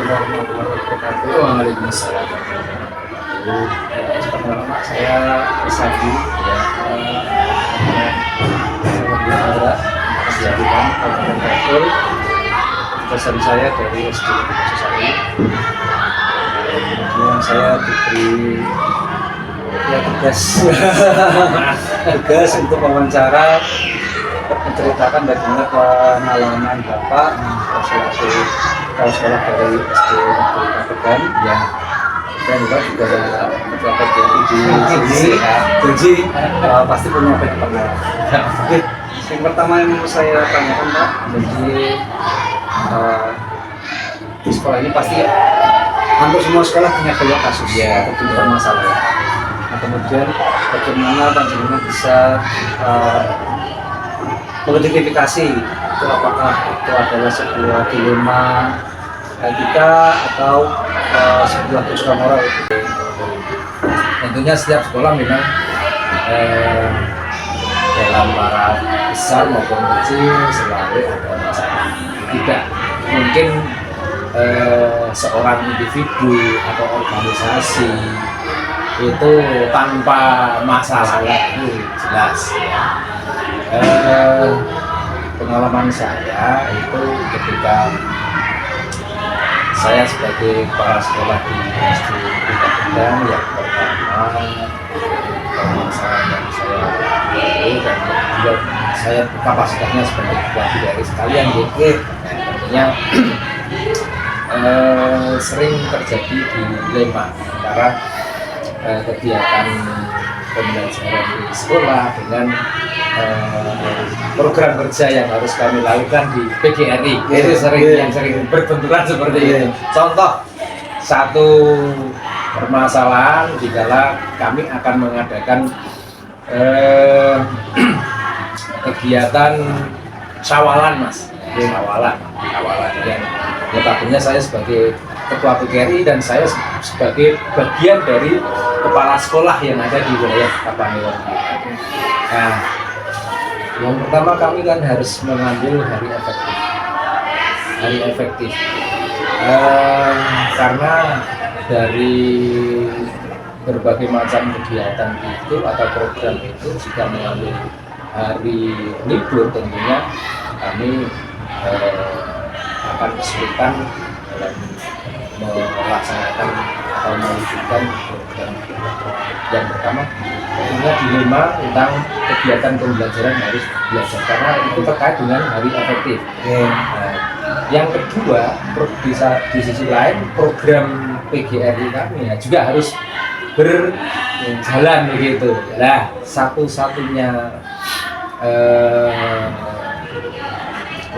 warahmatullahi wabarakatuh. Waalaikumsalam. Pertama saya Sadi ya, Bintara Masjidkan Kabupaten Bantul. Pesan saya dari SD Sosari. Kemudian saya diberi tugas untuk wawancara, menceritakan bagaimana pengalaman Bapak selaku kepala sekolah dari SD Negeri Kabupaten ya. Dan juga mendapat di sini jadi pasti punya banyak pengalaman. Oke, yang pertama yang mau saya tanyakan Pak, jadi di sekolah ini pasti hampir semua sekolah punya banyak kasus ya, atau permasalahan. Nah, kemudian bagaimana panjenengan bisa mengidentifikasi itu apakah itu adalah sebuah dilema etika atau sebuah kesukaan moral. Tentunya setiap sekolah memang dalam para besar maupun kecil selalu ada masalah. Tidak mungkin seorang individu atau organisasi itu tanpa masalah itu jelas ya. Pengalaman saya itu ketika saya sebagai kepala sekolah di SD Kabupaten yang pertama permasalahan yang saya hadapi dan juga saya kapasitasnya sebagai ketua BDRI sekalian gitu. Tentunya sering terjadi dilema antara kegiatan pembelajaran di sekolah dengan program kerja yang harus kami lakukan di PGRI. Itu yang sering berbenturan seperti itu. Contoh satu permasalahan dikala kami akan mengadakan kegiatan syawalan Mas, syawalan yang notabene saya sebagai ketua PGRI dan saya sebagai bagian dari kepala sekolah yang ada di wilayah Kapanewon. Nah, yang pertama kami kan harus mengambil hari efektif, karena dari berbagai macam kegiatan itu atau program itu jika mengambil hari libur tentunya kami akan kesulitan dalam melaksanakan atau mewujudkan program. Yang pertama tentunya dilema tentang kegiatan pembelajaran harus belajar karena itu terkait dengan hari efektif. Nah, yang kedua di sisi lain program PGRI kami ya juga harus berjalan begitu. Nah, satu-satunya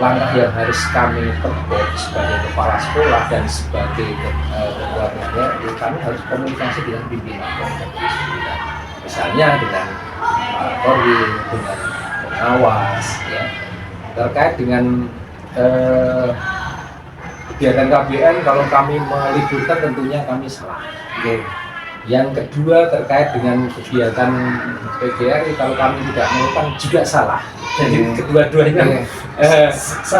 langkah yang harus kami tempuh sebagai kepala sekolah dan sebagai ketua PGRI, kami harus komunikasi dengan pimpinan. Misalnya dengan Polri, dengan pengawas, ya, terkait dengan kegiatan KBN. Kalau kami meliburkan tentunya kami salah. Yang kedua terkait dengan kegiatan PGRI, kalau kami tidak melakukan juga salah. Jadi kedua-duanya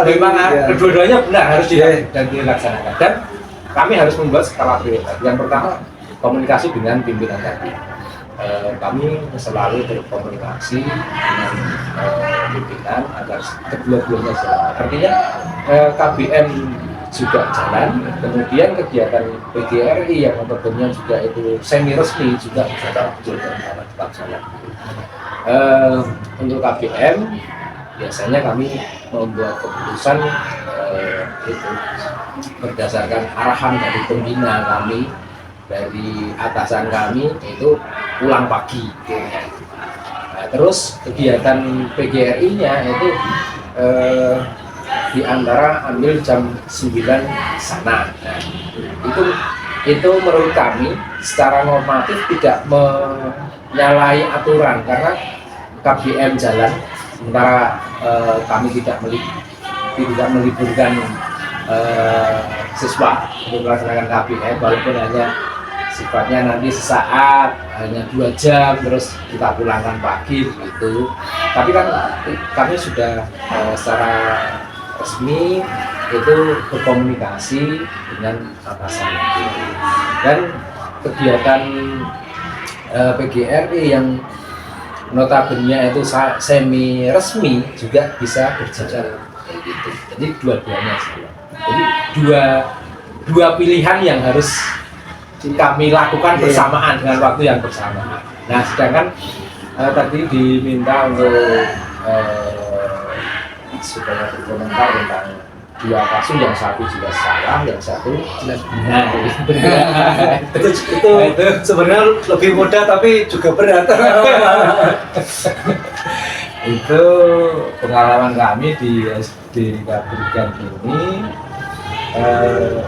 memang kedua-duanya benar harus dilaksanakan dan kami harus membuat skala prioritas. Yang pertama komunikasi dengan pimpinan tadi. Kami selalu berkomunikasi dengan pimpinan agar kedua-duanya jalan. Artinya KBM juga jalan, kemudian kegiatan PGRI yang notabene juga itu semi resmi juga tetap jalan. Untuk KBM biasanya kami membuat keputusan itu berdasarkan arahan dari pembina kami, dari atasan kami itu pulang pagi. Nah, terus kegiatan PGRI-nya itu di antara ambil jam 9 sana. Nah, itu menurut kami secara normatif tidak menyalahi aturan karena KBM jalan sementara kami tidak meliburkan siswa untuk melaksanakan KBM walaupun hanya sifatnya nanti sesaat, hanya 2 jam terus kita pulangkan pagi gitu. Tapi kan kami sudah secara resmi itu berkomunikasi dengan atasan itu. Dan kegiatan PGRI yang notabene itu semi resmi juga bisa berjalan kayak gitu. Jadi dua-duanya sih. Jadi dua pilihan yang harus kami lakukan bersamaan dengan waktu yang bersamaan. Nah, sedangkan tadi diminta untuk supaya berkomentar tentang dua kasus, yang satu jelas salah, yang satu jelas benar. Itu sebenarnya lebih mudah tapi juga berat. Itu pengalaman kami di SD Kabupaten ini.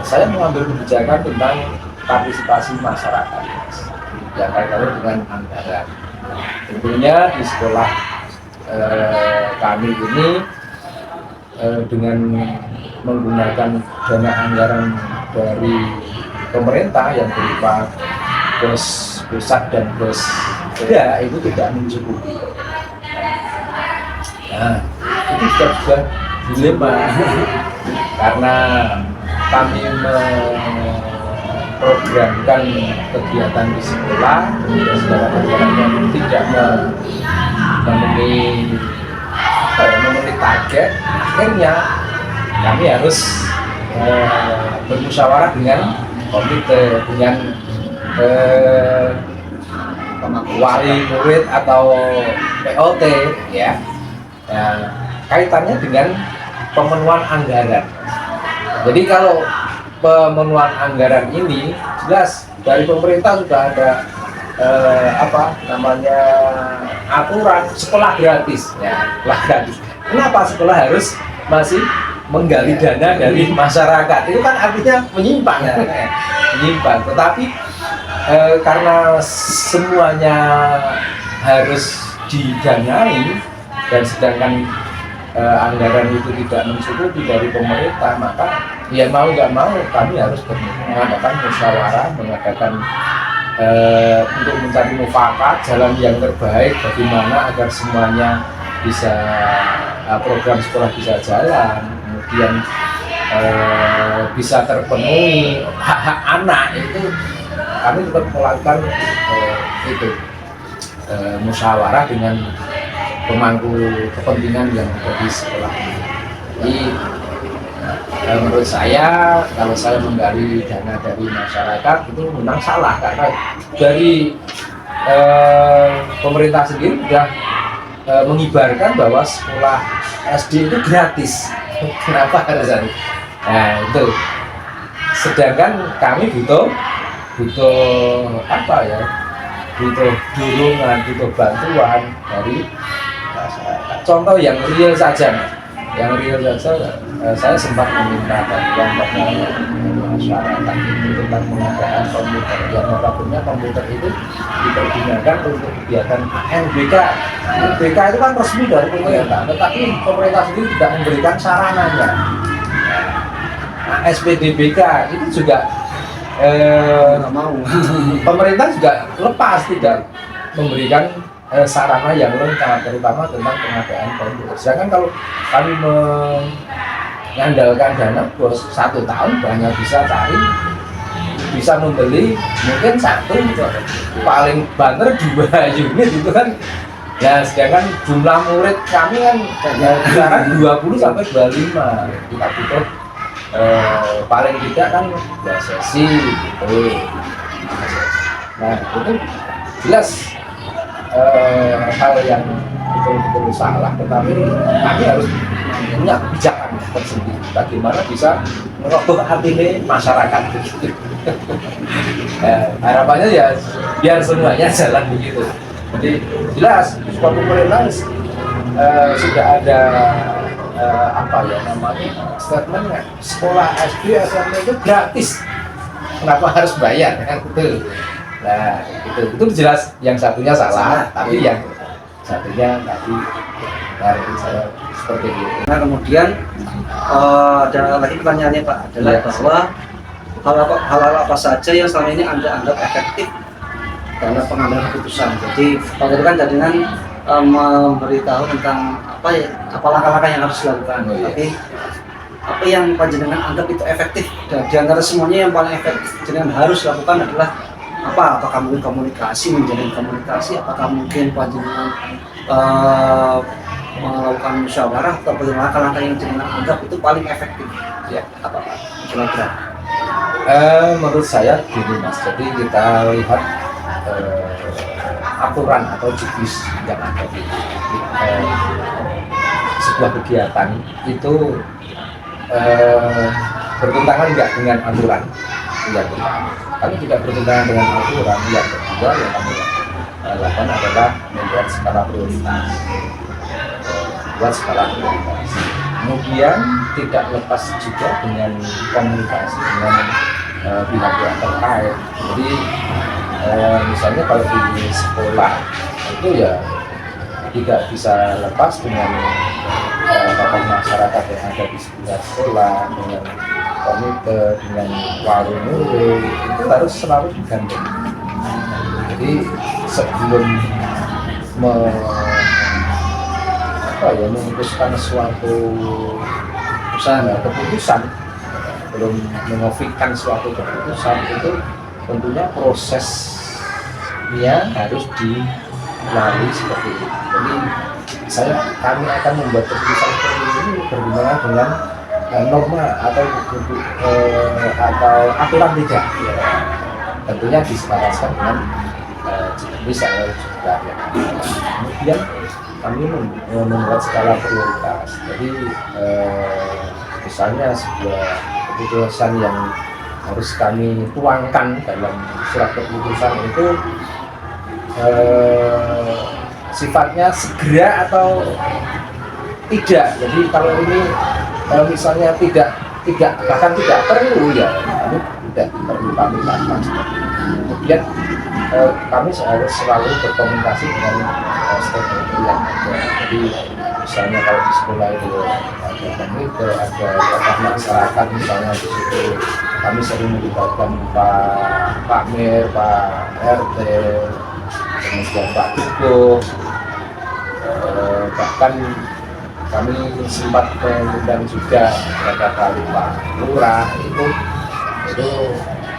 Saya mengambil kebijakan tentang partisipasi masyarakat yang kaitannya dengan anggaran. Tentunya di sekolah kami ini dengan menggunakan dana anggaran dari pemerintah yang berupa BOS pusat dan BOS daerah itu tidak mencukupi. Nah, itu juga dilema karena kami memprogramkan kegiatan di sekolah, kemudian segala anggarannya tidak memenuhi target. Akhirnya kami harus bermusyawarah dengan komite, dengan wali murid atau POT ya. Kaitannya dengan pemenuhan anggaran. Jadi kalau pemenuhan anggaran ini jelas dari pemerintah sudah ada aturan sekolah gratis ya, sekolah gratis. Kenapa sekolah harus masih menggali dana dari masyarakat? Itu kan artinya menyimpang ya. Menyimpang. Tetapi karena semuanya harus didanai dan sedangkan anggaran itu tidak mencukupi dari pemerintah, maka ya mau nggak mau kami harus mengadakan musyawarah, mengadakan untuk mencari mufakat jalan yang terbaik bagaimana agar semuanya bisa program sekolah bisa jalan, kemudian bisa terpenuhi hak-hak anak. Itu kami tetap melakukan musyawarah dengan pemangku kepentingan yang ada di sekolah. Jadi menurut saya kalau saya menggali dana dari masyarakat itu memang salah, karena dari pemerintah sendiri sudah mengibarkan bahwa sekolah SD itu gratis. Kenapa harus ada? Nah itu. Sedangkan kami butuh apa ya? Butuh dorongan, butuh bantuan dari masyarakat. Contoh yang real saja, saya sempat meminta bantuan kepada masyarakat itu tentang pengadaan komputer. Yang notabene komputer itu dipergunakan untuk kegiatan MBK. MBK itu kan resmi dari pemerintah, tetapi pemerintah sendiri tidak memberikan sarananya. Nah, SPDBK itu juga mau. Pemerintah juga lepas tidak memberikan sarana yang lengkap, terutama tentang pengadaan komputer. Sedangkan kalau kami mengandalkan dana BOS 1 tahun banyak bisa membeli mungkin satu, paling banter 2 unit itu kan. Ya, sedangkan jumlah murid kami kan sekarang 20 sampai 25. Kita butuh paling tidak kan 2 sesi gitu. Nah, itu jelas hal yang betul-betul salah, tetapi kami harus punya kebijakan tersendiri bagaimana bisa merogoh hati masyarakat gitu. Harapannya ya biar semuanya jalan begitu. Jadi jelas pemerintah sudah ada statementnya, sekolah SD SMP itu gratis, kenapa harus bayar kan gitu. Nah itu jelas yang satunya salah, tapi yang satunya tadi dari saya seperti itu. Nah kemudian ada lagi pertanyaannya Pak adalah bahwa hal apa saja yang selama ini Anda anggap efektif dalam pengambilan keputusan. Jadi Pak Guru kan dengan memberitahu tentang apa langkah-langkah yang harus dilakukan. Tapi apa yang panjenengan anggap itu efektif, dan di antara semuanya yang paling efektif panjenengan harus lakukan adalah apa? Apakah mungkin komunikasi, menjalin komunikasi, apakah mungkin panjenengan melakukan musyawarah, atau bagaimana langkah yang panjenengan anggap itu paling efektif? Ya, apa Pak? Kira-kira? Menurut saya gini Mas, jadi kita lihat aturan atau juknis yang ada di sebuah kegiatan itu bertentangan nggak dengan aturan. Yang kalau tidak bertentangan dengan aturan, yang kedua yang kami lakukan adalah membuat skala prioritas. Kemudian tidak lepas juga dengan komunikasi dengan pihak-pihak terkait. Jadi misalnya kalau di sekolah itu ya tidak bisa lepas dengan tokoh masyarakat yang ada di sekitar sekolah, dengan komite, dengan wali murid, itu harus selalu digandeng. Jadi sebelum memutuskan suatu keputusan, belum mengofikkan suatu keputusan, itu tentunya prosesnya harus dilalui seperti itu. Jadi kami akan membuat keputusan seperti ini berhubungan dengan norma atau aturan tidak. Tentunya diselaraskan dengan misalnya juga. Kemudian kami membuat skala prioritas. Jadi misalnya sebuah keputusan yang harus kami tuangkan dalam surat keputusan itu sifatnya segera atau tidak. Jadi kalau misalnya tidak bahkan tidak perlu, ya kami tidak perlu kami lakukan. Kemudian kami harus selalu berkomunikasi dengan stakeholder yang ada. Jadi misalnya kalau di sekolah itu ada komite, ada tokoh masyarakat, misalnya di situ kami sering melibatkan Pak Mir, Pak RT, kemudian Pak Dukuh, bahkan kami sempat mengundang juga beberapa kali Pak Lurah. Itu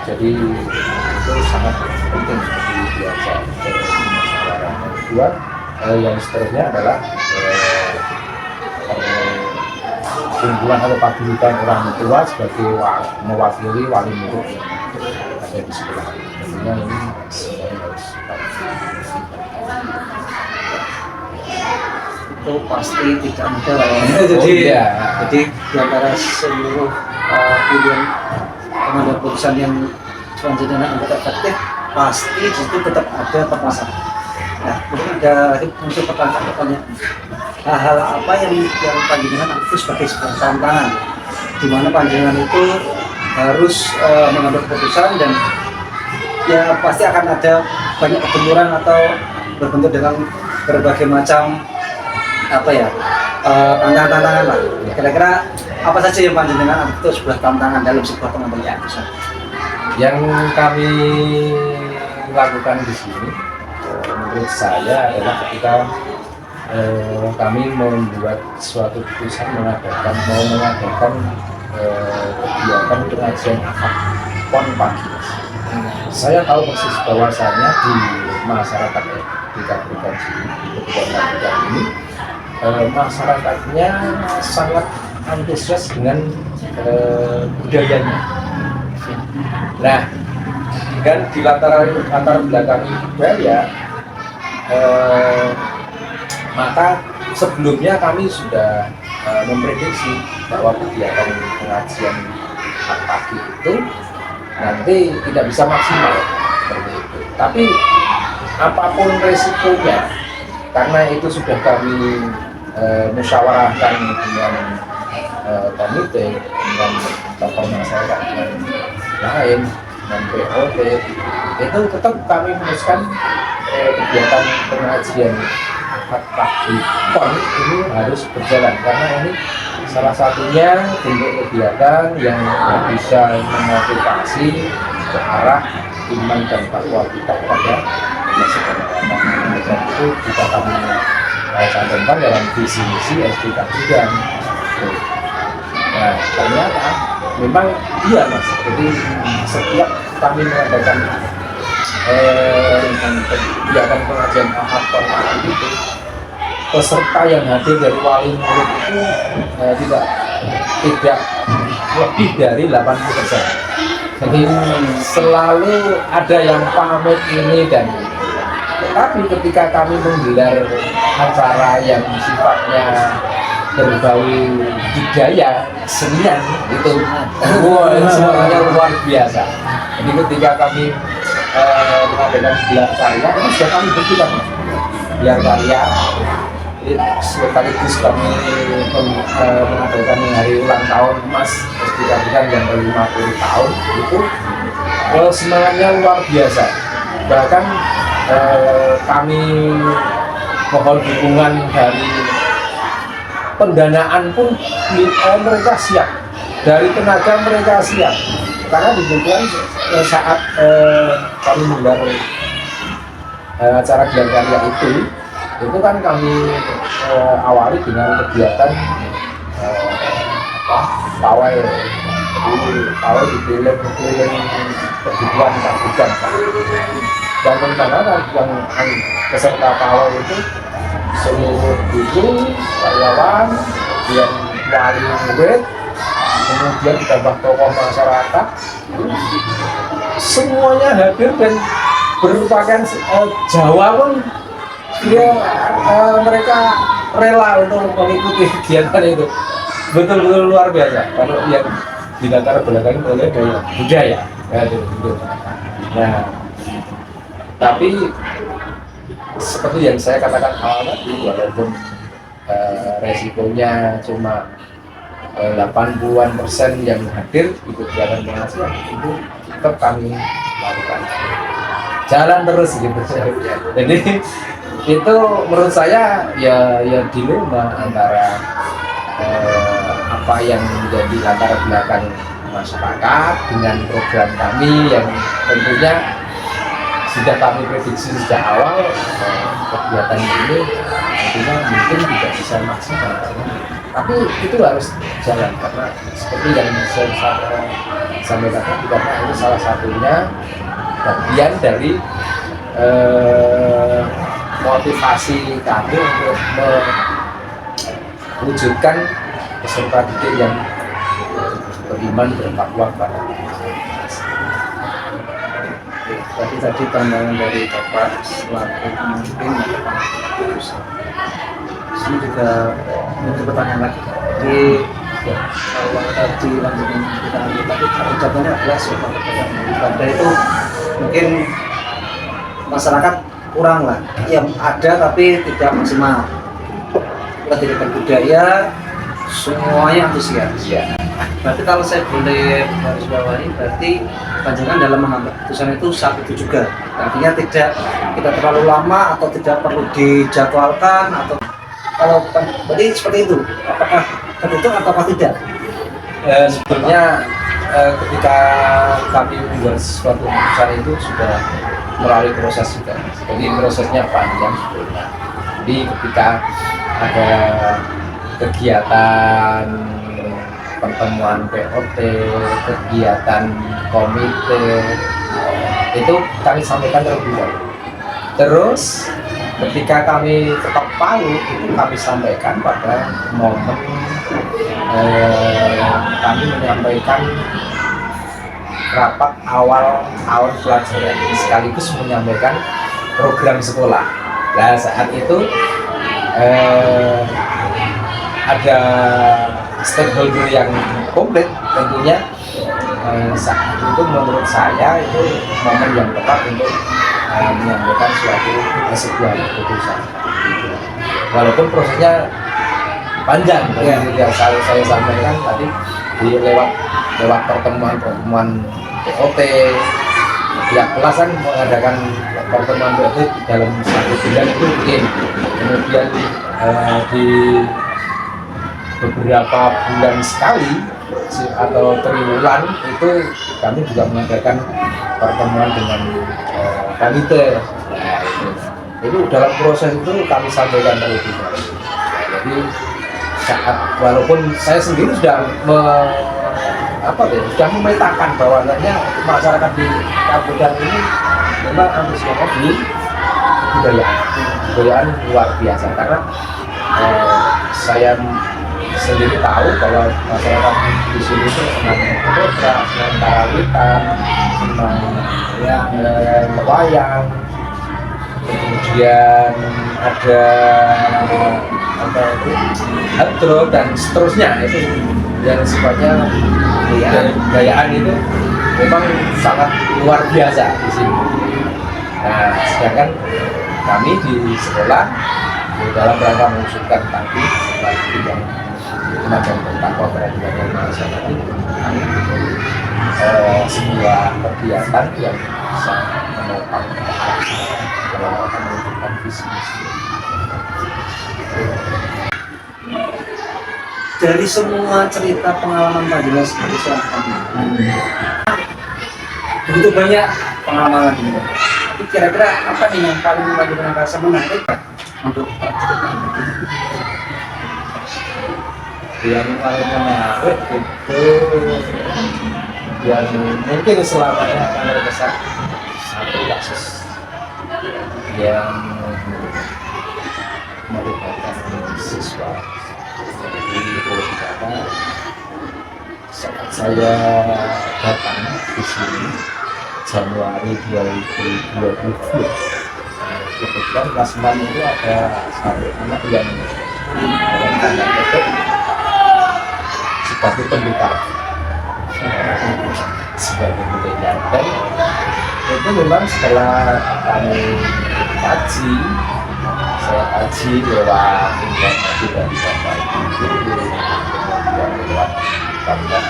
jadi itu sangat penting di biasa musyawarah. Kedua, yang seterusnya adalah kumpulan atau paguyuban orang tua sebagai mewakili wali murid yang ada di sekolah. Tentunya ini sebenarnya harus itu pasti tidak mudah lah ya. Jadi di antara seluruh pilihan pengambil keputusan yang selanjutnya anggap efektif, pasti di situ tetap ada permasalahan. Nah, mungkin ada muncul pertanyaan, hal-hal apa yang panjenengan anggap sebagai sebuah tantangan, di mana panjenengan itu harus mengambil keputusan, dan ya pasti akan ada banyak kebenturan atau berbentuk dengan berbagai macam tantangan lah. Kira-kira apa saja yang panjenengan anggap itu sebuah tantangan dalam sebuah pengambilan keputusan? Yang kami lakukan di sini menurut saya adalah ketika kami membuat suatu keputusan mengadakan kegiatan pengajian akad pon pagi. Saya tahu persis bahwasanya di masyarakat di Kabupaten ini masyarakatnya sangat antusias dengan budayanya. Nah, dan di latar belakang budaya, maka sebelumnya kami sudah memprediksi bahwa kegiatan pengajian pagi itu nanti tidak bisa maksimal seperti itu. Tapi apapun resikonya, karena itu sudah kami musyawarahkan dengan komite, dengan tokoh masyarakat yang lain, dengan POT, itu tetap kami meneruskan kegiatan pengajian pagi pon ini harus berjalan, karena ini salah satunya bentuk kegiatan yang bisa memotivasi ke arah iman dan takwa kita kepada Allah Subhanahu wa Ta'ala. Dan itu juga kami cantumkan dalam visi misi SD Kabudan. Nah, ternyata memang iya mas. Jadi setiap kami mengadakan kegiatan pengajian atau itu, peserta yang hadir dari wali murid itu tidak lebih dari 80%. Jadi selalu ada yang pamit ini dan itu. Tetapi ketika kami menggelar acara yang sifatnya berbau budaya senian itu, semuanya luar biasa. Jadi ketika kami mengadakan gelar karya, itu sudah kami buktikan gelar karya. Sekaligus kami mengadakan hari ulang tahun Mas SD Kabupaten yang ke-50 tahun itu, semangatnya luar biasa. Bahkan kami mohon dukungan dari pendanaan pun mereka siap, dari tenaga mereka siap, karena dibutuhkan saat kami menggelar acara gelar karya itu kan kami awali dengan kegiatan pawai di keliling kebutuhan kabupaten. Dan rencana yang peserta pawai itu seluruh guru, karyawan, yang wali murid, kemudian ditambah tokoh masyarakat, semuanya hadir dan berpakaian Jawa pun mereka rela untuk mengikuti kegiatan itu. Betul-betul luar biasa. Kalau yang di latar belakang oleh budaya, gitu. Nah, tapi seperti yang saya katakan awal tadi, walaupun resikonya cuma 80% yang hadir ikut kegiatan pengajian, itu tetap kami lakukan. Jalan terus gitu. Jadi itu menurut saya ya dilema antara apa yang menjadi latar belakang masyarakat dengan program kami yang tentunya sudah kami prediksi sejak awal kegiatan ini tentunya mungkin tidak bisa maksimal, tapi itu harus jalan karena seperti yang saya sampaikan tadi, karena itu salah satunya bagian dari motivasi kami untuk mewujudkan peserta didik yang beriman bertakwa pada tadi pandangan dari Bapak selaku pemimpin ini juga untuk pertanyaan lagi. Jadi kalau tadi lanjutin kita ambil tadi ucapannya adalah soal ibadah itu mungkin masyarakat kurang lah, yang ada tapi tidak maksimal. Pendidikan budaya semuanya antusias. Ya. Berarti kalau saya boleh garis bawahi, berarti panjangan dalam mengambil keputusan itu saat itu juga. Artinya tidak kita terlalu lama atau tidak perlu dijadwalkan atau kalau berarti seperti itu. Apakah tertutup atau tidak? Sebetulnya ketika kami membuat suatu keputusan itu sudah melalui proses juga. Jadi prosesnya panjang sebetulnya. Jadi ketika ada kegiatan pertemuan POT, kegiatan komite, itu kami sampaikan terlebih dahulu. Terus ketika kami ketok palu itu kami sampaikan pada momen kami menyampaikan rapat awal tahun pelajaran sekaligus menyampaikan program sekolah. Nah saat itu ada stakeholder yang komplit tentunya. Saat itu menurut saya itu momen yang tepat untuk menyampaikan sebuah keputusan. Walaupun prosesnya panjang, yang saya sampaikan tadi lewat pertemuan POT, pihak kelas kan mengadakan pertemuan POT dalam satu bulan itu mungkin, kemudian di beberapa bulan sekali atau triwulan itu kami juga mengadakan pertemuan dengan komite. Nah, itu dalam proses itu kami sampaikan terlebih dahulu. Jadi saat walaupun saya sendiri sudah sudah memetakan bahwa sebenarnya masyarakat di Kabupaten ini memang antusiasnya di kebudayaan luar biasa, karena saya sendiri tahu bahwa masyarakat di sini itu senang potret, senang karawitan, senang wayang, kemudian ada hadroh dan seterusnya, itu yang sifatnya kebudayaan itu memang sangat luar biasa di sini. Nah, sedangkan kami di sekolah dalam rangka mewujudkan tadi yang semacam bertakwa peradaban masyarakat itu, kami sebuah kegiatan yang bisa menopang dalam rangka mewujudkan visi misi. Dari semua cerita pengalaman Pak Dimas seperti selama begitu banyak pengalaman ini. Tapi kira-kira apa nih yang paling Pak Dimas rasa menarik untuk yang paling menarik itu yang mungkin selamanya akan berkesan satu kasus yang melibatkan siswa. Jadi kalau saat saya datang di sini Januari 2020, kebetulan kelas 6 itu ada satu anak yang dalam tanda kutip sebagai pendekar, dan itu memang setelah kami kaji, saya kaji lewat informasi dari Bapak Ibu, kemudian lewat kabar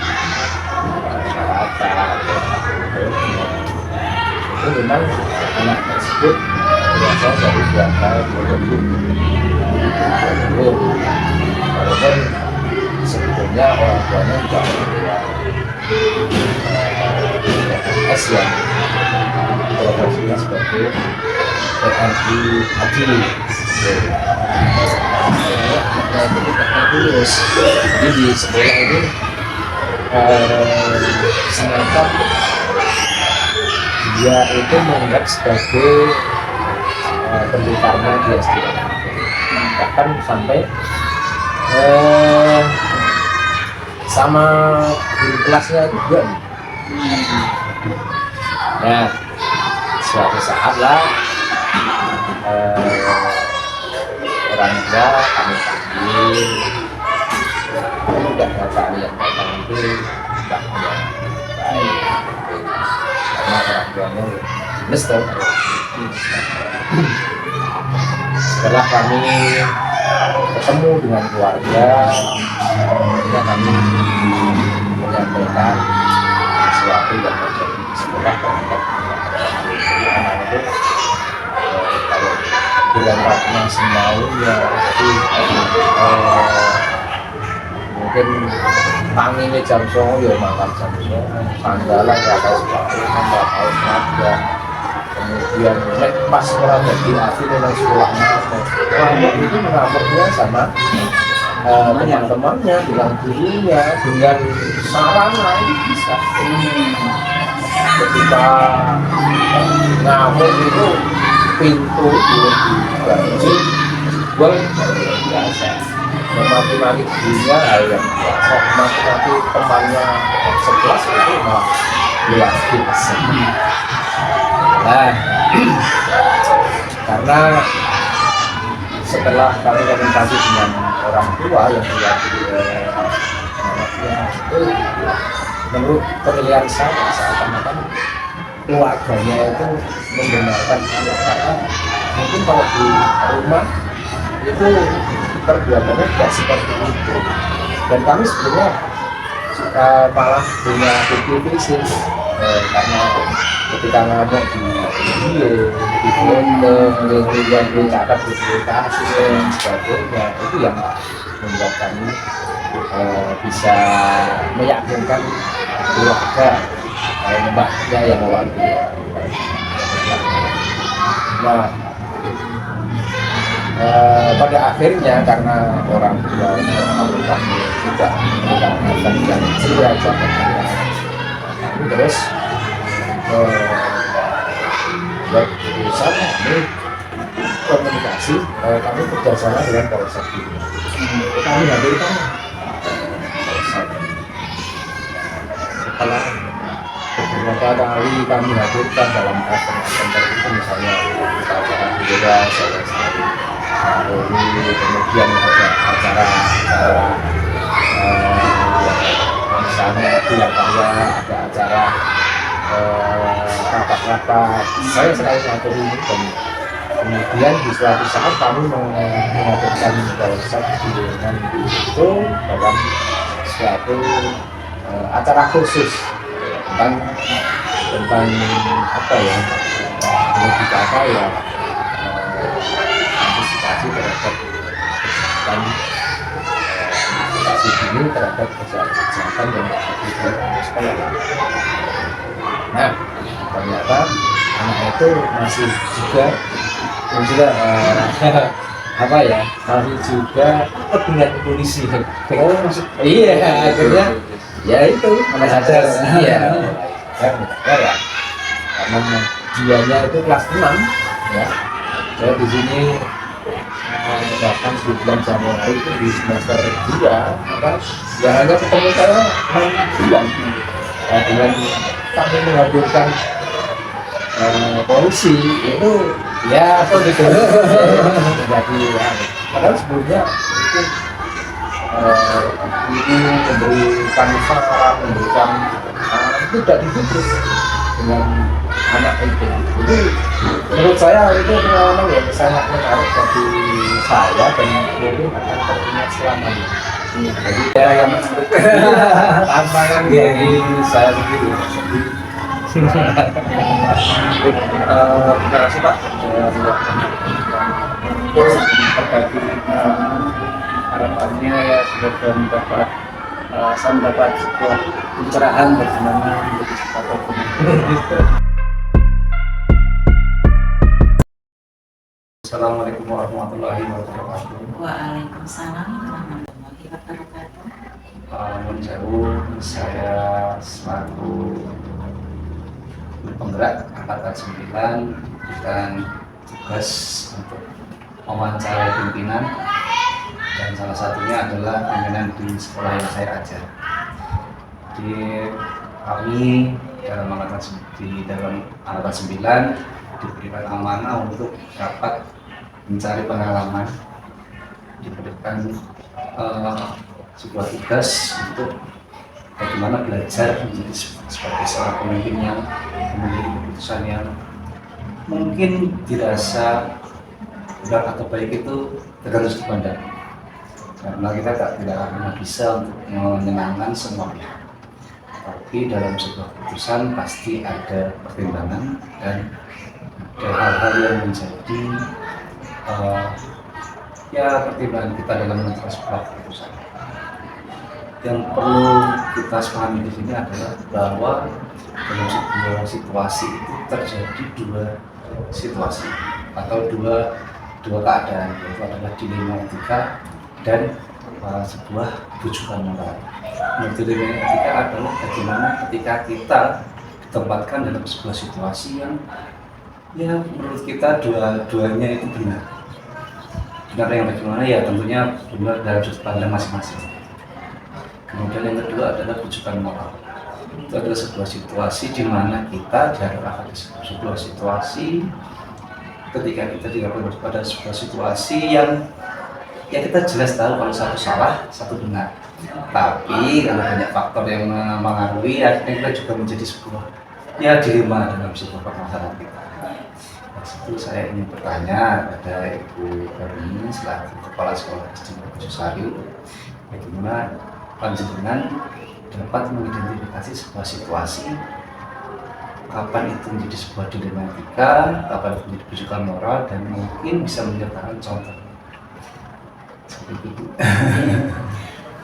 masyarakat, itu memang anak tersebut berasal dari keluarga belum, walaupun sebetulnya orang tuanya juga PNS yang profesinya sebagai TNI Adil. Jadi di sekolah ini semacam dia itu menganggap sebagai pendekarnya di SD, bahkan sampai sama guru kelasnya itu juga. Nah, suatu saat lah orang tua kami panggil, udah bapak yang datang itu mbaknya baik, karena orang tuanya Mister. Setelah kami ketemu dengan keluarga, akhirnya kami menyampaikan sesuatu yang terjadi di sekolah terhadap anak itu. Kalau bulan Ratna Semau ya, jadi mungkin tanginnya jam 09.00 ya makan jam 09.00, sandalan ya kayak sepatu nambah kaos naga, kemudian pas orang jadi akhir dengan sekolah ngamuk itu mengamuknya sama teman-temannya, dengan gurunya, dengan sarana itu bisa. Ketika ngamuk itu pintu dikunci, biasa. Memaki-maki gurunya hal yang biasa. Memaki-maki temannya sekelas itu malah luar biasa. Nah, karena setelah kami komunikasi dengan orang tua yang diwakili anaknya, itu menurut penilaian saya seakan-akan keluarganya itu membenarkan anak, karena mungkin kalau di rumah itu perbuatannya tidak seperti itu, dan kami sebenarnya malah punya bukti fisik, karena ketika ngamuk di video, di foto, kemudian dicatat di kasus dan sebagainya, itu yang membuat kami bisa meyakinkan keluarga mbaknya yang mewakili. Nah, pada akhirnya karena orang tua kami tidak memberikan efek yang jelas pada kami, terus buat keputusan kami komunikasi, kami kerjasama dengan Polsek. Kami hadirkan Polsek. Setelah beberapa kali kami hadirkan dalam event-event tertentu, misalnya acara bendera, kemudian ada acara misalnya bulan raya, ada acara rapat-rapat, saya selalu mengatur ini. Dan kemudian di suatu saat kami mengaturkan Polsek dengan itu dalam suatu acara khusus tentang apa ya, lebih kata ya, antisipasi terhadap kejahatan, antisipasi dini terhadap kejahatan yang terjadi di sekolah. Nah, ternyata anak itu masih juga apa ya, masih juga dengan polisi. Oh, iya, akhirnya ya itu mulai sadar, iya, sadar ya, karena dianya itu kelas 6 ya. Saya di sini datang di bulan Januari itu di semester 2, maka ya hanya ketemu saya 6 bulan. Nah, dengan kami menghadirkan polisi itu ya jadi ya, padahal sebelumnya itu memberikan saran, memberikan itu tidak ditutup dengan anak itu. Jadi menurut saya itu pengalaman yang sangat menarik bagi saya dan mungkin akan teringat selamanya. Jadi saya yang tantangan bagi saya sendiri. Terima kasih Pak berbagi harapannya ya, semoga mendapat saya mendapat sebuah pencerahan bagaimana menjadi sebuah Assalamualaikum warahmatullahi wabarakatuh. Waalaikumsalam warahmatullahi wabarakatuh. Menjauh saya selaku penggerak angkatan 9 dan tugas untuk mewawancarai pimpinan, dan salah satunya adalah pimpinan di sekolah yang saya ajar. Di kami dalam angkatan 9 diberikan amanah untuk dapat mencari pengalaman, diberikan sebuah tugas untuk bagaimana belajar menjadi sebagai seorang pemimpin yang memiliki keputusan yang mungkin dirasa berat atau baik itu tergantung sudut pandang, karena kita tidak akan bisa untuk menyenangkan semua pihak. Tapi dalam sebuah keputusan pasti ada pertimbangan dan ada hal-hal yang menjadi ya pertimbangan kita dalam menentukan sebuah keputusan. Yang perlu kita pahami di sini adalah bahwa dalam sebuah situasi itu terjadi dua situasi atau dua keadaan, yaitu adalah dilema etika dan sebuah rujukan moral. Dilema etika adalah bagaimana ketika kita ditempatkan dalam sebuah situasi yang ya menurut kita dua-duanya itu benar. Benar yang bagaimana? Ya tentunya benar dalam sudut pandang masing-masing. Kemudian yang kedua adalah rujukan moral. Itu adalah sebuah situasi di mana kita dihadapkan sebuah situasi ketika kita dihadapkan pada sebuah situasi yang ya kita jelas tahu kalau satu salah, satu benar. Tapi karena banyak faktor yang mengaruhi, akhirnya kita juga menjadi sebuah ya dilema dalam sebuah permasalahan kita. Itu saya ingin bertanya pada Ibu Karni selaku Kepala Sekolah SD Sari, bagaimana panjenengan dapat mengidentifikasi sebuah situasi, kapan itu menjadi sebuah dilema etika, kapan itu menjadi rujukan moral, dan mungkin bisa menyertakan contoh seperti itu.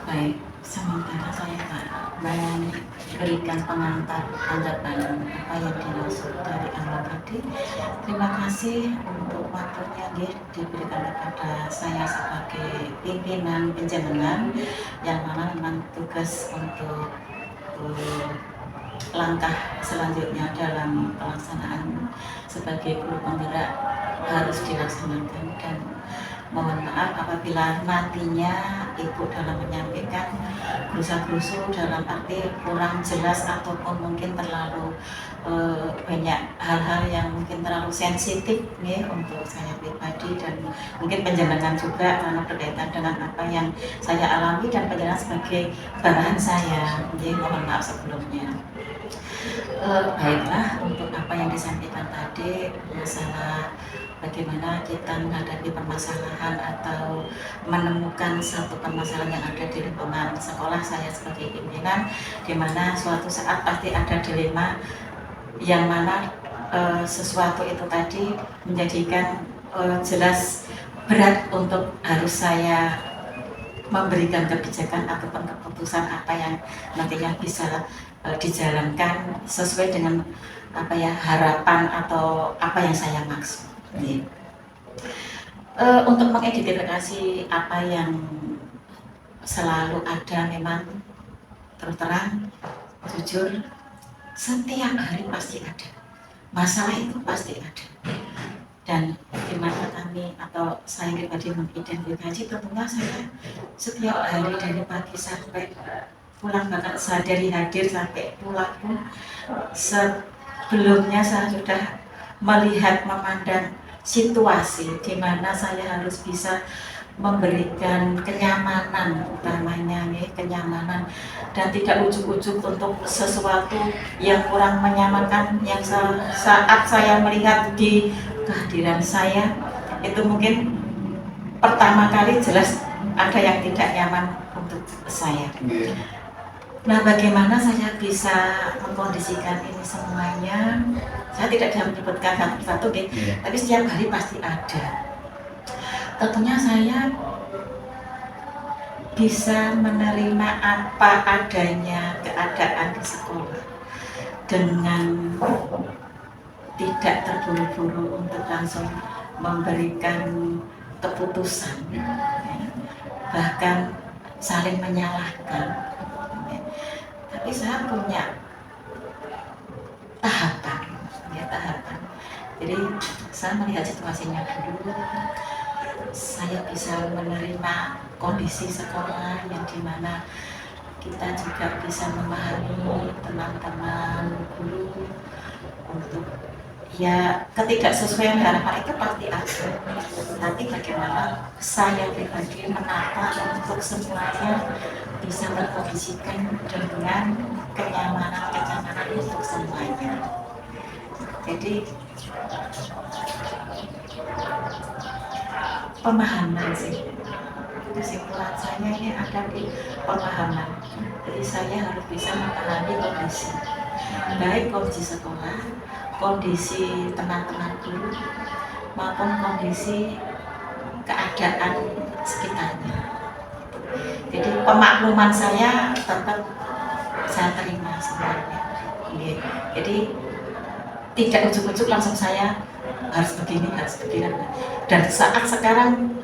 Baik, sementara saya Pak memberikan pengantar tanggapan apa yang dimaksud dari awal tadi. Terima kasih untuk waktunya nggih diberikan kepada saya sebagai pimpinan penjenengan yang mana memang tugas untuk langkah selanjutnya dalam pelaksanaan sebagai guru penggerak harus dilaksanakan, dan mohon maaf apabila nantinya Ibu dalam menyampaikan gerusa-gerusu dalam arti kurang jelas ataupun mungkin terlalu banyak hal-hal yang mungkin terlalu sensitif nih untuk saya pribadi dan mungkin penjenengan juga karena berkaitan dengan apa yang saya alami dan penjenengan sebagai bahan saya. Jadi mohon maaf sebelumnya. Baiklah, untuk apa yang disampaikan tadi masalah bagaimana kita menghadapi permasalahan atau menemukan satu permasalahan yang ada di lingkungan sekolah saya sebagai pimpinan, di mana suatu saat pasti ada dilema yang mana sesuatu itu tadi menjadikan jelas berat untuk harus saya memberikan kebijakan ataupun keputusan apa yang nantinya bisa dijalankan sesuai dengan apa ya harapan atau apa yang saya maksud. Untuk mengidentifikasi apa yang selalu ada, memang terus terang jujur setiap hari pasti ada masalah, itu pasti ada, dan bagaimana kami atau saya pribadi mengidentifikasi, tentunya saya setiap hari dari pagi sampai pulang, bahkan dari hadir sampai pulang pun sebelumnya saya sudah melihat, memandang situasi di mana saya harus bisa memberikan kenyamanan, utamanya nih kenyamanan, dan tidak ujuk-ujuk untuk sesuatu yang kurang menyamankan yang saat saya melihat di kehadiran saya itu mungkin pertama kali jelas ada yang tidak nyaman untuk saya. Nah, bagaimana saya bisa mengkondisikan ini semuanya? Saya tidak bisa menyebutkan satu-satu, tapi setiap hari pasti ada. Tentunya saya bisa menerima apa adanya keadaan di sekolah dengan tidak terburu-buru untuk langsung memberikan keputusan, bahkan saling menyalahkan. Tapi saya punya tahapan. Jadi saya melihat situasinya dulu. Saya bisa menerima kondisi sekolah yang dimana kita juga bisa memahami teman-teman guru untuk ya ketidaksesuaian harapan itu pasti ada. Tapi bagaimana saya pribadi menata untuk semuanya bisa terkondisikan dengan kenyamanan untuk semuanya. Jadi pemahaman sih, kesimpulan saya ini ada di pemahaman. Jadi saya harus bisa memahami kondisi, baik kondisi sekolah, kondisi teman-teman guru, maupun kondisi keadaan sekitarnya. Jadi pemakluman saya tetap saya terima sebenarnya. Jadi tidak ujuk-ujuk langsung saya harus begini, dan saat sekarang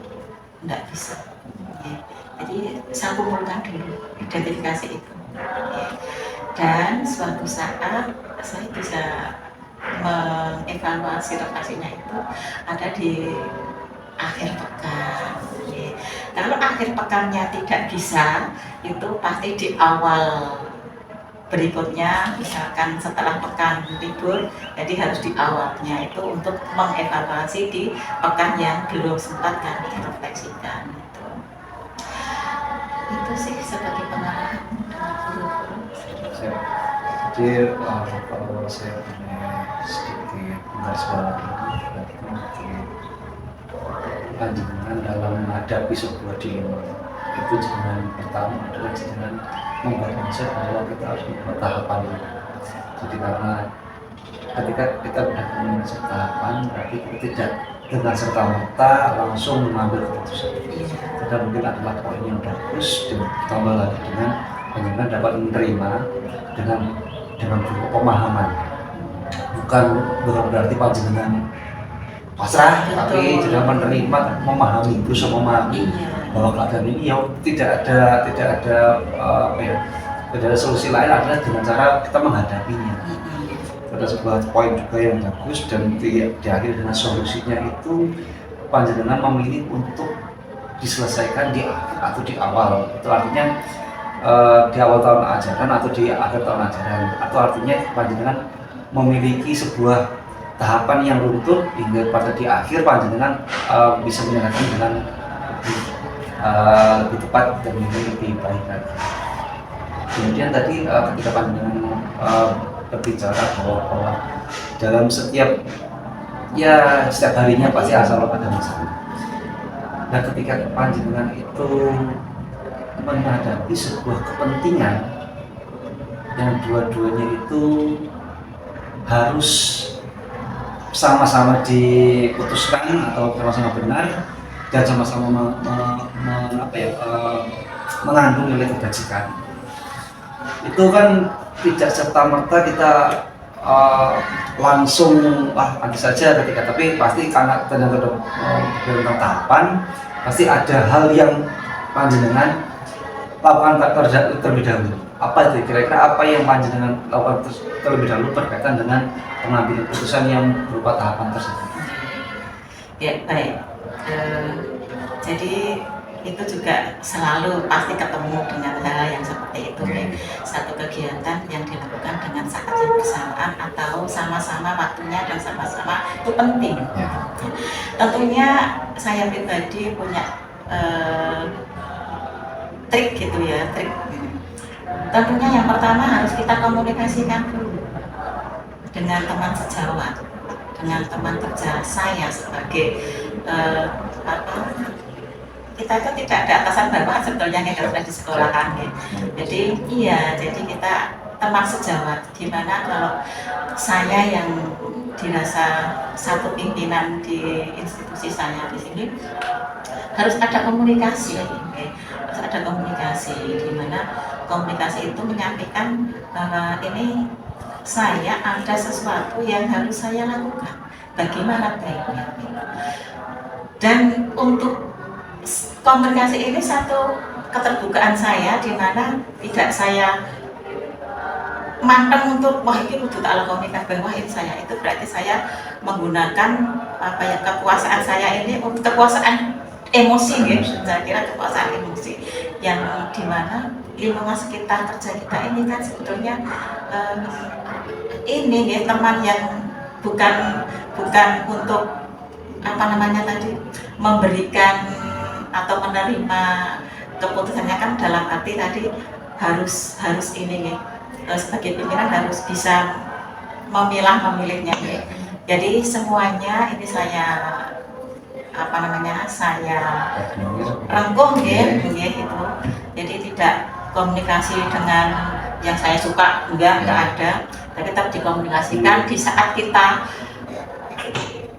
tidak bisa. Jadi saya kumpulkan dulu identifikasi itu, dan suatu saat saya bisa mengevaluasi refleksinya itu ada di akhir pekan. Kalau akhir pekannya tidak bisa, itu pasti di awal berikutnya, misalkan setelah pekan libur, jadi harus di awalnya itu untuk mengevaluasi di pekan yang belum sempat kami refleksikan. Itu sih sebagai pengalaman guru-guru. Jadi kalau saya punya sedikit garis berarti panjenengan dalam menghadapi sebuah dilema itu jangan pertama adalah jangan membuat konsep bahwa kita harus membuat tahapan ini. Jadi karena ketika kita sudah membuat tahapan, berarti kita tidak dengan serta merta langsung mengambil keputusan. Kita mungkin adalah poin yang bagus, dan ditambah lagi dengan panjenengan dapat menerima dengan pemahaman, bukan berarti panjenengan pasrah, tapi Betul. juga menerima, memahami, berusaha memahami Iya. bahwa keadaan ini ya tidak ada apa ya, tidak ada solusi lain adalah dengan cara kita menghadapinya. Ada sebuah poin juga yang bagus dan diakhiri dengan solusinya itu panjenengan memilih untuk diselesaikan di akhir atau di awal. Itu artinya di awal tahun ajaran atau di akhir tahun ajaran, atau artinya panjenengan memiliki sebuah tahapan yang runtut hingga pada di akhir panjenengan bisa menyelesaikan dengan lebih tepat dan lebih baik lagi. Kemudian tadi ketika panjenengan berbicara bahwa dalam setiap harinya pasti asal ada masalah. Nah, ketika panjenengan itu menghadapi sebuah kepentingan yang dua-duanya itu harus sama-sama diputuskan atau sama-sama benar dan sama-sama mengandung nilai kebajikan, itu kan tidak serta-merta kita langsung nanti saja ketika, tapi pasti karena ternyata tentang tahapan, pasti ada hal yang panjenengan lakukan terlebih dahulu. Apa itu kira-kira apa yang panjenengan lakukan terlebih dahulu berkaitan dengan pengambilan keputusan yang berupa tahapan tersebut? Ya, baik. Jadi itu juga selalu pasti ketemu dengan hal yang seperti itu, ya. Satu kegiatan yang dilakukan dengan saat yang bersamaan atau sama-sama waktunya dan sama-sama itu penting. Tentunya saya pribadi punya trik gitu ya, trik. Tentunya yang pertama harus kita komunikasikan dulu dengan teman sejawat, dengan teman kerja saya sebagai kita itu tidak ada atasan bawahan sebetulnya yang sudah di sekolah kan, ya. Jadi jadi kita teman sejawat, dimana kalau saya yang dirasa satu pimpinan di institusi saya di sini harus ada komunikasi, harus ada komunikasi, dimana komunikasi itu menyampaikan bahwa ini saya ada sesuatu yang harus saya lakukan, bagaimana baiknya. Dan untuk komunikasi ini satu keterbukaan saya, di mana tidak saya manteng untuk wah ini kudu tak komunikasi, wah ini saya, itu berarti saya menggunakan kekuasaan saya ini untuk kekuasaan emosi, gitu. Saya kira kekuasaan emosi yang dimana lingkungan sekitar kerja kita ini kan sebetulnya teman yang bukan untuk memberikan atau menerima keputusannya, kan dalam arti tadi harus sebagai pimpinan harus bisa memilihnya. Jadi semuanya ini saya saya rangkum gitu. Jadi tidak komunikasi dengan yang saya suka, enggak ada, tapi tetap dikomunikasikan di saat kita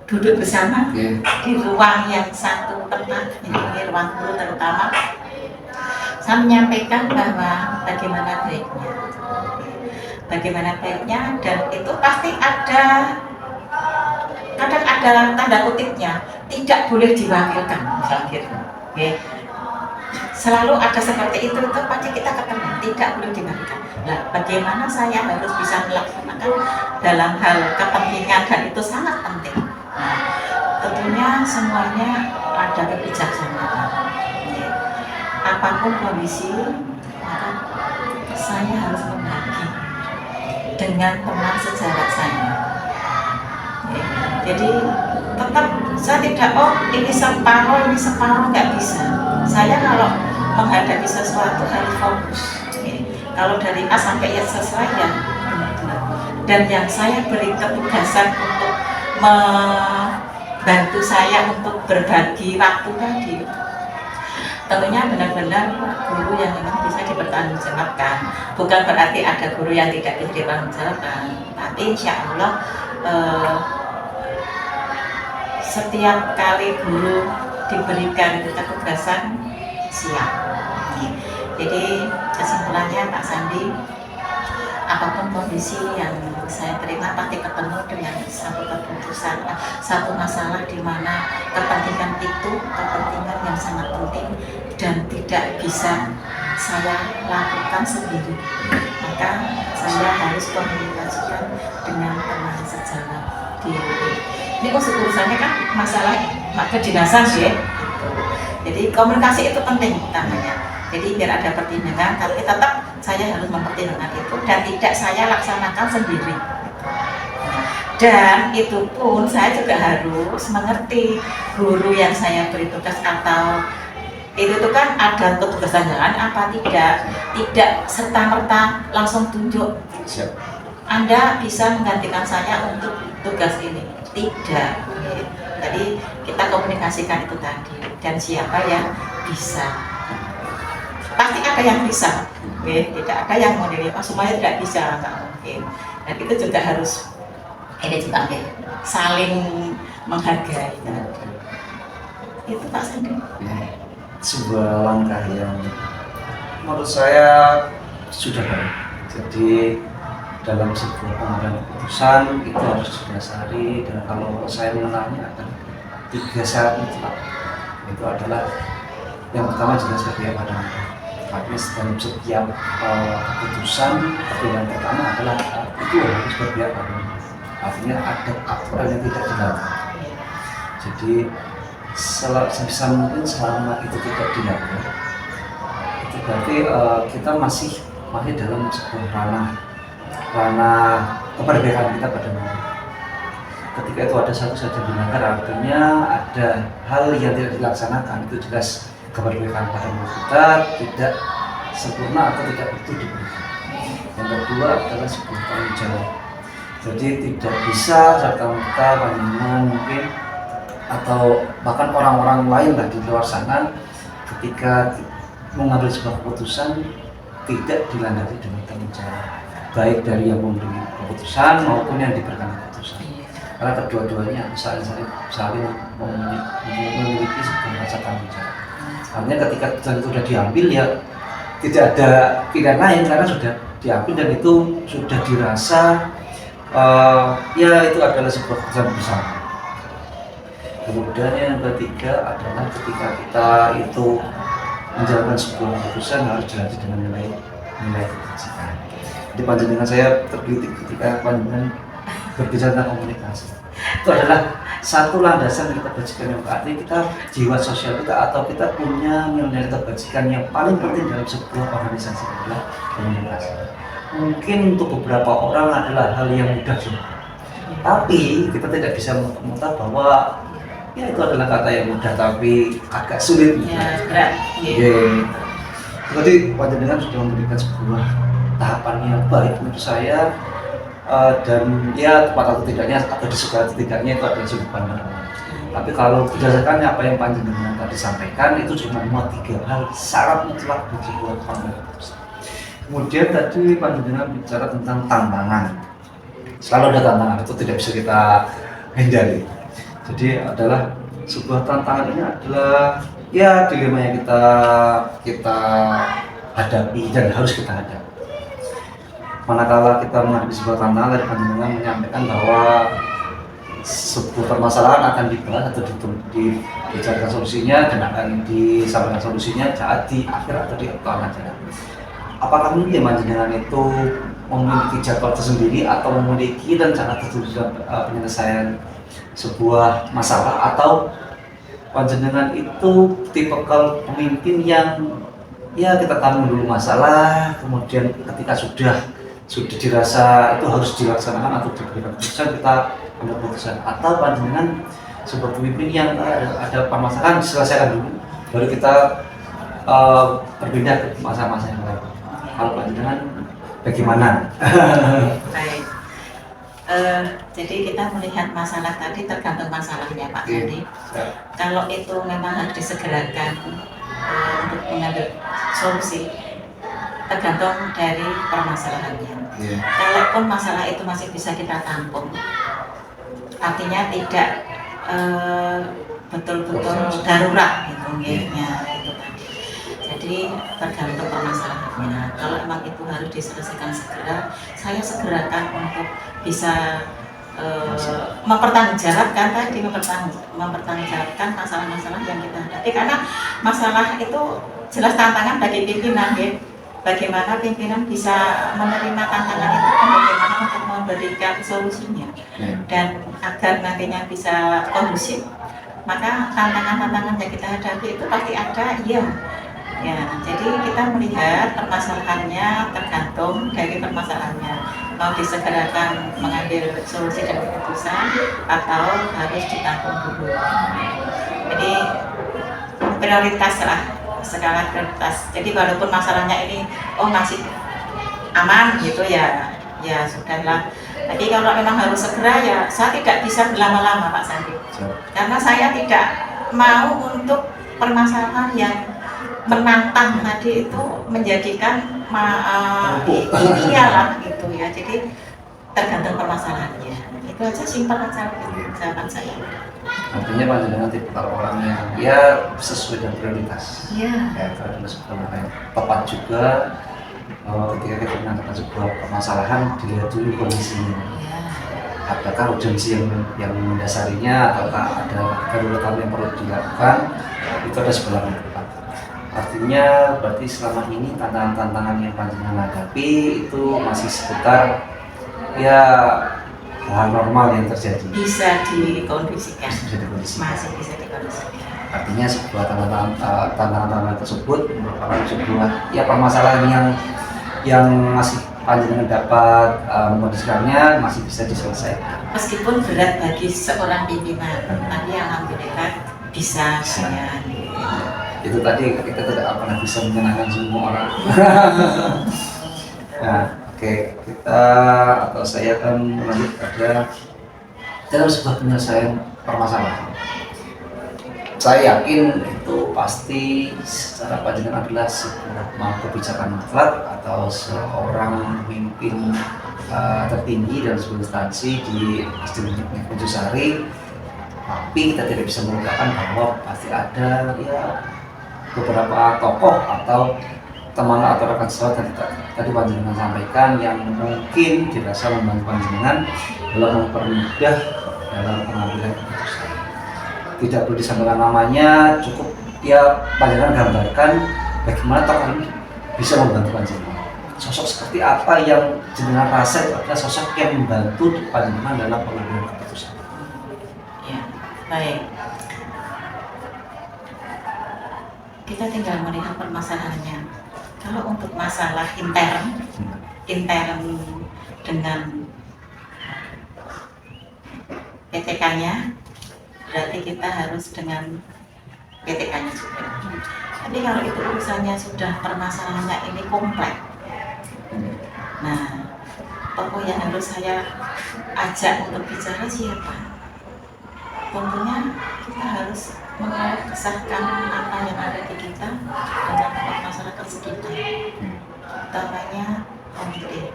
duduk bersama di ruang yang satu tempat, ini ruang guru terutama. Saya menyampaikan bahwa bagaimana baiknya, dan itu pasti kadang ada tanda kutipnya, tidak boleh diwakilkan misalnya gitu. Selalu ada seperti itu pasti kita ketemu, tidak boleh diwakilkan. Nah, bagaimana saya harus bisa melaksanakan dalam hal kepentingan, dan itu sangat penting. Nah, tentunya semuanya ada kebijaksanaan. Apapun kondisi, maka saya harus membagi dengan teman sejawat saya. Jadi tetap saya tidak ini separuh nggak bisa. Saya kalau menghadapi sesuatu harus fokus. Kalau dari A sampai Y selesai ya benar-benar. Dan yang saya beri ketugasan untuk membantu saya untuk berbagi waktu tadi, tentunya benar-benar guru yang memang bisa dipertanggungjawabkan. Bukan berarti ada guru yang tidak bisa dipertanggungjawabkan, tapi insya Allah setiap kali guru diberikan ketugasan siap. Jadi kesimpulannya Pak Sandi, apapun kondisi yang saya terima pasti ketemu dengan satu keputusan, satu masalah di mana kepentingan itu kepentingan yang sangat penting dan tidak bisa saya lakukan sendiri. Maka saya harus komunikasikan dengan teman sejawat di UI. Ini urusannya kan masalah kedinasan ya. Jadi komunikasi itu penting utamanya. Jadi biar ada pertimbangan, tapi tetap saya harus mempertimbangkan itu dan tidak saya laksanakan sendiri. Dan itu pun saya juga harus mengerti guru yang saya beri tugas atau itu tuh kan ada ketugasan jalan apa tidak serta-merta langsung tunjuk. Anda bisa menggantikan saya untuk tugas ini. Tidak. Jadi kita komunikasikan itu tadi dan siapa yang bisa. Pasti ada yang bisa, tidak ada yang model semuanya tidak bisa, nggak mungkin. Dan itu juga harus ini juga saling menghargai. Itu Pak Sandi. Sebuah langkah yang menurut saya sudah baik. Jadi dalam sebuah pengambilan keputusan itu harus didasari dan kalau saya mengenalnya ada 3 syarat mutlak. Itu adalah yang pertama jelas berpihak pada artinya dalam setiap keputusan pertimbangan pertama adalah itu harus berpihak pada artinya ada aturan yang tidak dilanggar. Jadi sebisa mungkin selama itu tidak dilanggar itu berarti kita masih dalam sebuah ranah kemerdekaan kita pada diri. Ketika itu ada satu saja dilanggar artinya ada hal yang tidak dilaksanakan, itu jelas kemerdekaan pada diri kita tidak sempurna atau tidak utuh diberikan. Yang kedua adalah sebuah tanggung jawab. Jadi tidak bisa serta-merta panjenengan mungkin atau bahkan orang-orang lain lah di luar sana ketika mengambil sebuah keputusan tidak dilandasi dengan tanggung jawab, baik dari yang memberi keputusan maupun yang diberikan keputusan. Karena kedua-duanya saling memiliki sebuah rasa tanggung jawab. Artinya ketika keputusan itu sudah diambil ya tidak ada pilihan lain karena sudah diambil dan itu sudah dirasa ya itu adalah sebuah keputusan bersama. Kemudian yang ketiga adalah ketika kita itu menjalankan sebuah keputusan harus dilanjutkan dengan nilai kebajikan. Jadi panjenengan saya tergelitik ketika panjenengan berbicara tentang komunikasi. Itu adalah satu landasan dari kebajikan yang berarti kita jiwa sosial kita atau kita punya nilai kebajikan yang paling penting dalam sebuah organisasi adalah komunikasi. Mungkin untuk beberapa orang adalah hal yang mudah juga, tapi kita tidak bisa memutar bahwa ya itu adalah kata yang mudah tapi agak sulit. Ya, berat. Jadi panjenengan sudah memberikan sebuah tahapan yang baik menurut saya. Dan ya tepat atau tidaknya atau disukai atau tidaknya itu adalah sudut pandang. Tapi kalau berdasarkan apa yang panjenengan tadi sampaikan itu cuma 3 hal syarat mutlak bagi sebuah pengambilan keputusan. Kemudian tadi panjenengan bicara tentang tantangan. Selalu ada tantangan, itu tidak bisa kita hindari. Jadi adalah sebuah tantangan ini adalah ya dilema yang kita hadapi dan harus kita hadapi. Manakala kita menghadapi sebuah tantangan dari panjenengan menyampaikan bahwa sebuah permasalahan akan dibahas atau dibicarakan solusinya dan akan disampaikan solusinya saat di akhir atau di awal acara. Apakah mungkin panjenengan itu memiliki jadwal tersendiri atau memiliki rencana tertulis penyelesaian sebuah masalah atau panjenengan itu tipikal pemimpin yang ya kita tanggung dulu masalah kemudian ketika sudah dirasa itu harus dilaksanakan atau diberikan keputusan kita ambil keputusan atau panjenengan sebuah pemimpin yang ada permasalahan diselesaikan dulu baru kita berpindah ke masa-masa yang lain. Kalau panjenengan bagaimana? Baik. Jadi kita melihat masalah tadi tergantung masalahnya Pak Sandi. Kalau itu memang harus disegerakan untuk mengambil solusi tergantung dari permasalahannya. Kalaupun masalah itu masih bisa kita tampung, artinya tidak betul-betul darurat gitu, ya, itu tadi. Jadi Jadi tergantung permasalahannya. Kalau memang itu harus diselesaikan segera, saya segerakan untuk bisa mempertanggungjawabkan masalah-masalah yang kita hadapi, karena masalah itu jelas tantangan bagi pimpinan ya. Bagaimana pimpinan bisa menerima tantangan itu dan bagaimana untuk memberikan solusinya, dan agar nantinya bisa kondusif, maka tantangan-tantangan yang kita hadapi itu pasti ada, iya. Ya, jadi kita melihat permasalahannya tergantung dari permasalahannya, mau disegerakan mengambil solusi dan keputusan atau harus ditanggung dulu. Jadi prioritas lah, skala prioritas. Jadi walaupun masalahnya ini masih aman gitu ya, ya sudahlah. Tapi kalau memang harus segera ya saya tidak bisa berlama-lama Pak Sandi, karena saya tidak mau untuk permasalahan yang menantang tadi itu menjadikan iyalah gitu ya. Jadi tergantung permasalahannya. Itu aja, simpel aja jawaban saya. Artinya panjenengan tipikal orang yang ya sesuai dengan prioritas. Iya. Ya, prioritas yang tepat juga. Ketika kita menangkap sebuah permasalahan, dilihat dulu kondisinya. Iya. Apakah urgensi yang mendasarinya, ataukah ada keruletan yang perlu dilakukan, itu ada sebelah yang tepat. Artinya berarti selama ini tantangan-tantangan yang panjenengan hadapi itu masih seputar ya hal normal yang terjadi. Bisa dikondisikan. Masih bisa dikondisikan. Masih bisa dikondisikan. Artinya sebuah tantangan tersebut merupakan sebuah ya permasalahan yang masih panjenengan dapat mengkondisikannya masih bisa diselesaikan. Meskipun berat bagi seorang pimpinan, tapi alhamdulillah bisa saya. Itu tadi kita tidak pernah bisa menyenangkan semua orang. Nah, oke, kita atau saya akan melanjut pada dalam sebuah penyelesaian permasalahan. Saya yakin itu pasti secara panjenengan adalah sebuah kebijakan mutlak atau seorang pemimpin tertinggi dalam sebuah instansi di Institut Mercusuari. Tapi kita tidak bisa melupakan bahwa pasti ada ya beberapa tokoh atau teman atau rekan sejawat yang tadi panjenengan sampaikan yang mungkin dirasa membantu panjenengan dalam mempermudah dalam pengambilan keputusan. Tidak perlu disampaikan namanya, cukup ya panjenengan gambarkan bagaimana tokoh ini bisa membantu panjenengan. Sosok seperti apa yang jenengan rasa itu adalah sosok yang membantu panjenengan dalam pengambilan keputusan. Ya, baik. Kita tinggal melihat permasalahannya. Kalau untuk masalah intern dengan PTK-nya, berarti kita harus dengan PTK-nya juga. Tapi kalau itu urusannya sudah permasalahannya ini kompleks, nah tokoh yang harus saya ajak untuk bicara siapa? Tentunya kita harus mengesahkan apa yang ada di kita dengan masyarakat sekitar. Utamanya komite.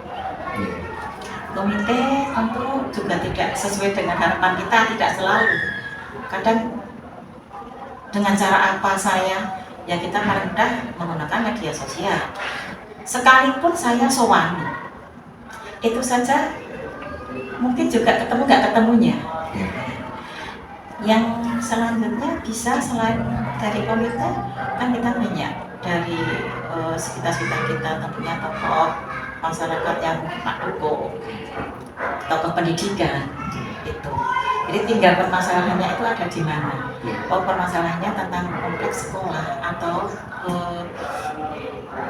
Komite tentu juga tidak sesuai dengan harapan kita, tidak selalu. Kadang dengan cara apa saya, ya kita paling mudah menggunakan media sosial. Sekalipun saya sowani, itu saja mungkin juga ketemu nggak ketemunya. Yang selanjutnya bisa selain dari komite, kan kita banyak dari sekitar kita, tentunya tokoh masyarakat yang mendukung, tokoh pendidikan itu. Jadi tinggal permasalahannya itu ada di mana. Oh, permasalahannya tentang kompleks sekolah atau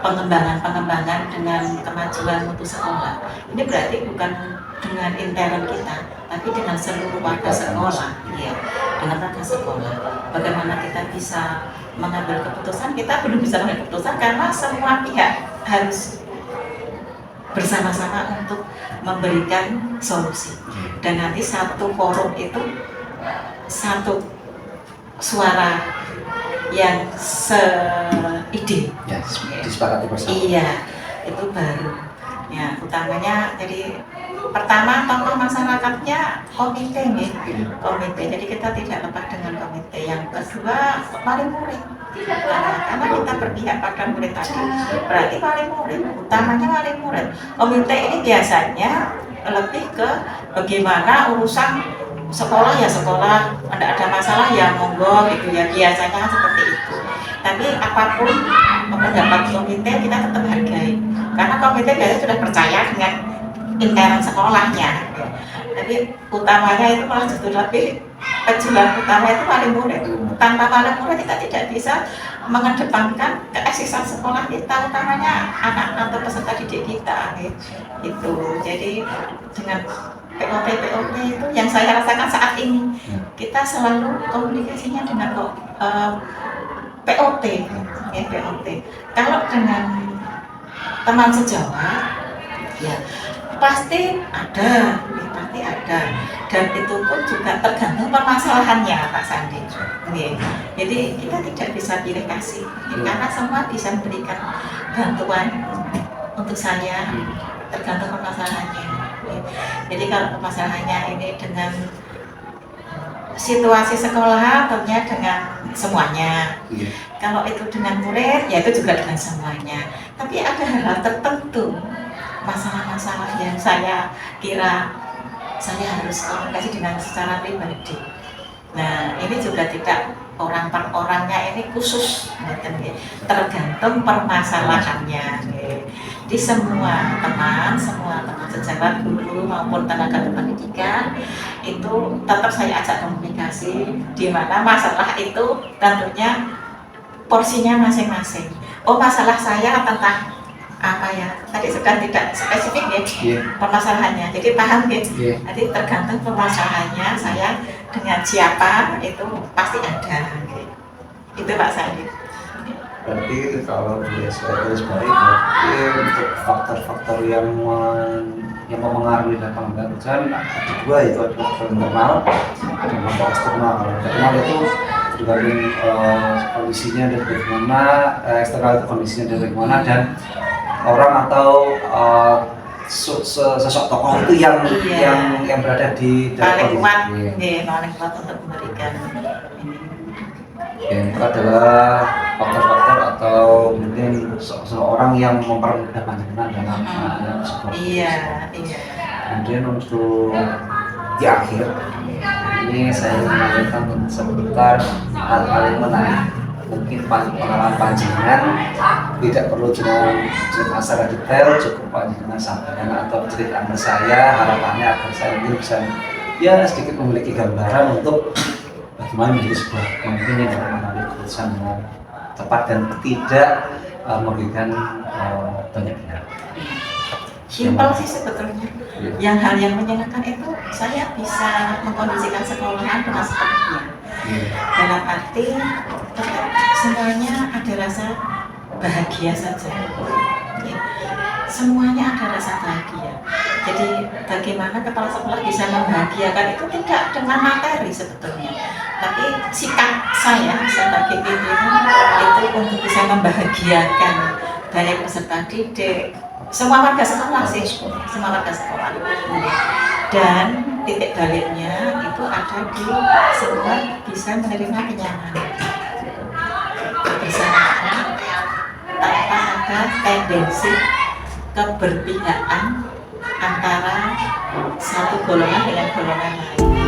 pengembangan dengan kemajuan mutu sekolah. Ini berarti bukan dengan intern kita, tapi dengan seluruh warga sekolah, ya, dengan warga sekolah. Bagaimana kita bisa mengambil keputusan? Kita belum bisa mengambil keputusan karena semua pihak harus bersama-sama untuk memberikan solusi. Dan nanti satu forum itu satu suara yang seide. Ya, disepakati bersama. Iya, itu baru. Ya, utamanya jadi pertama tokoh masyarakatnya komite nih, komite. Jadi kita tidak lepas dengan komite. Yang kedua paling murid. karena kita berpihak pada murid tadi. Berarti wali murid, utamanya wali murid. Komite ini biasanya lebih ke bagaimana urusan sekolah ya sekolah, tidak ada masalah ya monggo gitu ya, biasanya kan seperti itu. Tapi apapun pendapat komite kita tetap hargai, karena komite biasanya sudah percaya dengan intern sekolahnya. Tapi utamanya itu malah justru lebih pejuang utama itu wali murid. Tanpa wali murid kita tidak bisa mengedepankan keeksisan sekolah kita, utamanya anak atau peserta didik kita gitu. Jadi dengan POT itu yang saya rasakan saat ini, kita selalu komunikasinya dengan POT ya, POT. Kalau dengan teman sejawat ya pasti ada, dan itu pun juga tergantung permasalahannya Pak Sandi. Jadi kita tidak bisa pilih kasih, karena semua bisa memberikan bantuan untuk saya tergantung permasalahannya. Jadi kalau permasalahannya ini dengan situasi sekolah, tentunya dengan semuanya. Kalau itu dengan murid, ya itu juga dengan semuanya. Tapi ada hal-hal tertentu, masalah-masalah yang saya kira saya harus komunikasi dengan secara pribadi. Nah, ini juga tidak orang per orangnya, ini khusus, tergantung permasalahannya. Di semua teman sejawat, guru maupun tenaga pendidikan itu tetap saya ajak komunikasi, di mana masalah itu tentunya porsinya masing-masing. Oh, masalah saya tentang apa ya, tadi sudah tidak spesifik ya permasalahannya, jadi paham ya. Jadi tergantung permasalahannya, saya dengan siapa itu pasti ada itu Pak Sandi. Berarti kalau di garis balik, berarti untuk faktor-faktor yang mempengaruhi dalam pekerjaan ada dua, yaitu ada faktor internal dan faktor eksternal. Kalau internal itu tergantung kondisinya dari bagaimana, eksternal itu kondisinya dari bagaimana, dan orang atau sosok tokoh itu yang berada di paling kuat, paling kuat untuk memberikan ini. Itu adalah faktor-faktor atau mungkin seseorang yang mempermudah panjenengan dalam sebuah. Iya. Kemudian untuk di akhir ini saya menyampaikan seputar hal-hal yang menarik. Mungkin pengalaman panjenengan tidak perlu cerita secara detail, cukup panjenengan sampaikan atau cerita ke saya, harapannya agar saya mungkin bisa ya sedikit memiliki gambaran untuk bagaimana menjadi sebuah pemimpin yang dapat mengambil keputusan dengan tepat dan tidak merugikan banyak pihak. Simpel sih sebetulnya. Yang hal yang menyenangkan itu saya bisa mengkondisikan sekolahan dengan sepenuhnya. Dalam arti tetap semuanya ada rasa bahagia saja. Semuanya ada rasa bahagia. Jadi bagaimana kepala sekolah bisa membahagiakan itu tidak dengan materi sebetulnya, tapi sikap saya sebagai pimpinan itu untuk bisa membahagiakan baik peserta didik, semua warga sekolah sih, semua warga sekolah. Dan titik baliknya itu ada di semua bisa menerima kenyamanan kebersamaan tanpa ada tendensi keberpihakan antara satu golongan dengan golongan lain.